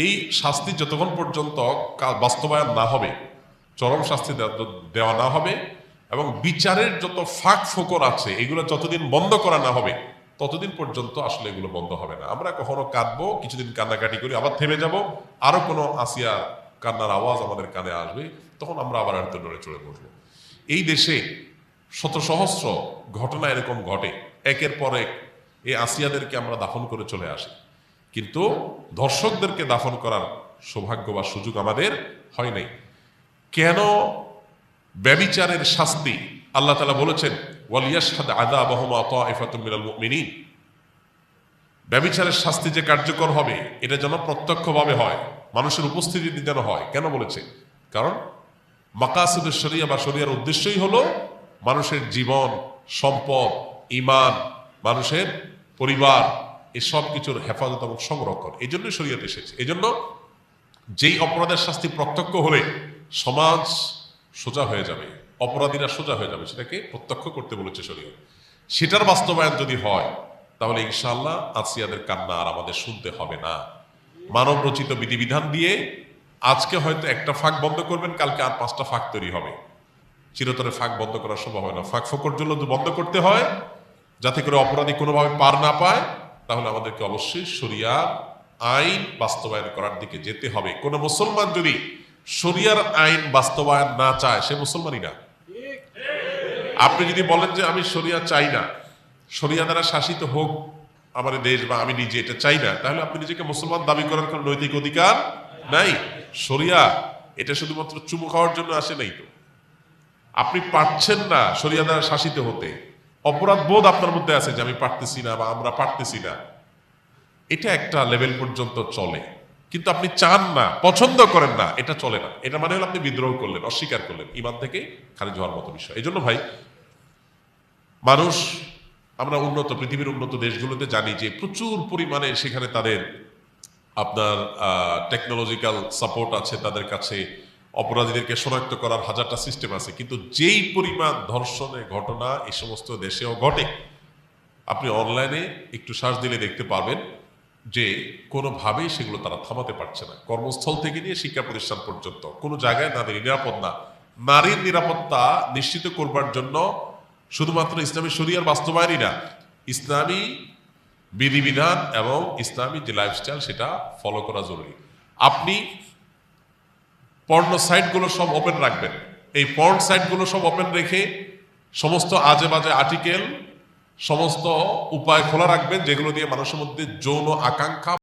এই শাস্তি যতক্ষণ পর্যন্ত বাস্তবায়ন না হবে, চরম শাস্তি দেওয়া না হবে এবং বিচারের যত ফাঁক ফোকর আছে এগুলো যতদিন বন্ধ করা না হবে ততদিন পর্যন্ত আসলে এগুলো বন্ধ হবে না। আমরা কখনো কাঁদবো, কিছুদিন কান্নাকাটি করি, আবার থেমে যাব, আরো কোনো আসিয়া কান্নার আওয়াজ আমাদের কানে আসবে, তখন আমরা আবার হয়তো নড়ে চড়ে বসবো। এই দেশে শত সহস্র ঘটনা এরকম ঘটে, একের পর এক এই আসিয়াদেরকে আমরা দাফন করে চলে আসি, কিন্তু ধর্ষকদেরকে দাফন করার সৌভাগ্য বা সুযোগ আমাদের হয় নাই। কেন ব্যভিচারের শাস্তি আল্লাহ তাআলা বলেছেন ওয়ালিয়াশহাদ আযাবাহুমা তাইফাতুম মিনাল মুমিনিন, ব্যভিচারের শাস্তি যে কার্যকর হবে এটা যেন প্রত্যক্ষভাবে হয়, মানুষের উপস্থিতিতে যেন হয়। কেন বলেছে? কারণ মাকাসিদুশ শরিয়া বা শরিয়ার উদ্দেশ্যই হলো মানুষের জীবন, সম্পদ, ঈমান, মানুষের পরিবার, এই সব কিছুর হেফাজত এবং সংরক্ষণ। এই জন্যই শরিয়ত এসেছে। এই জন্য যেই অপরাধের শাস্তি প্রত্যক্ষ হলে সমাজ সোজা হয়ে যাবে, অপরাধীরা সোজা হয়ে যাবে, সেটাকে প্রত্যক্ষ করতে বলেছে শরীয়ত। সেটার বাস্তবায়ন যদি হয় তাহলে ইনশাআল্লাহ আসিয়াদের কান্না আর আমাদের শুনতে হবে না। মানব রচিত বিধিবিধান দিয়ে আজকে হয়তো একটা ফাঁক বন্ধ করবেন, কালকে আর 5টা ফাঁক তৈরি হবে। চিরতরে ফাঁক বন্ধ করা সম্ভব হয় না। ফাঁক ফোকর জন্য বন্ধ করতে হয় যাতে করে অপরাধী কোনোভাবে পার না পায়, তাহলে আমাদেরকে অবশ্যই শরিয়ার আইন বাস্তবায়ন করার দিকে যেতে হবে। কোন মুসলমান যদি শরিয়ার আইন বাস্তবায়ন না চায় সে মুসলমানই না। আপনি যদি বলেন যে আমি শরিয়া চাই না, শরিয়া দ্বারা শাসিত হোক আমার দেশ বা আমি নিজে এটা চাই না, তাহলে আপনি নিজেকে মুসলমান দাবি করার কোনো নৈতিক অধিকার নাই। শরিয়া এটা শুধুমাত্র চুমু খাওয়ার জন্য আসে নাই তো। আপনি পারছেন না শরিয়া দ্বারা শাসিত হতে, অপরাধ বোধ আপনার মধ্যে আছে যে আমি পারতেছি না বা আমরা পারতেছি না, এটা একটা লেভেল পর্যন্ত চলে। কিন্তু আপনি চান না, পছন্দ করেন না, এটা চলে না। এটা মানে হলো আপনি বিদ্রোহ করলেন, অস্বীকার করলেন, ঈমান থেকে খারিজ হওয়ার মতো বিষয়। এই জন্য ভাই, মানুষ, আমরা উন্নত পৃথিবীর উন্নত দেশগুলোতে জানি যে প্রচুর পরিমাণে সেখানে তাদের আপনার টেকনোলজিক্যাল সাপোর্ট আছে, তাদের কাছে অপরাধীদেরকে শনাক্ত করার হাজারটা সিস্টেম আছে, কিন্তু যেই পরিমাণ ধর্ষণের ঘটনা এই সমস্ত দেশেও ঘটে, আপনি অনলাইনে একটু সার্চ দিলে দেখতে পাবেন যে কোনোভাবেই সেগুলো তারা থামাতে পারছে না। কর্মস্থল থেকে নিয়ে শিক্ষা প্রতিষ্ঠান পর্যন্ত কোনো জায়গায় নারীর নিরাপদ না। নারীর নিরাপত্তা নিশ্চিত করবার জন্য শুধুমাত্র ইসলামী শরিয়ার বাস্তবায়নই না, ইসলামী বিধিবিধান এবং ইসলামী যে লাইফস্টাইল সেটা ফলো করা জরুরি। আপনি পর্ন সাইটগুলো সব ওপেন রাখবেন, এই পর্ন সাইটগুলো সব ওপেন রেখে সমস্ত আজে বাজে আর্টিকেল, সমস্ত উপায় খোলা রাখবেন যেগুলো দিয়ে মানুষের মধ্যে যৌন আকাঙ্ক্ষা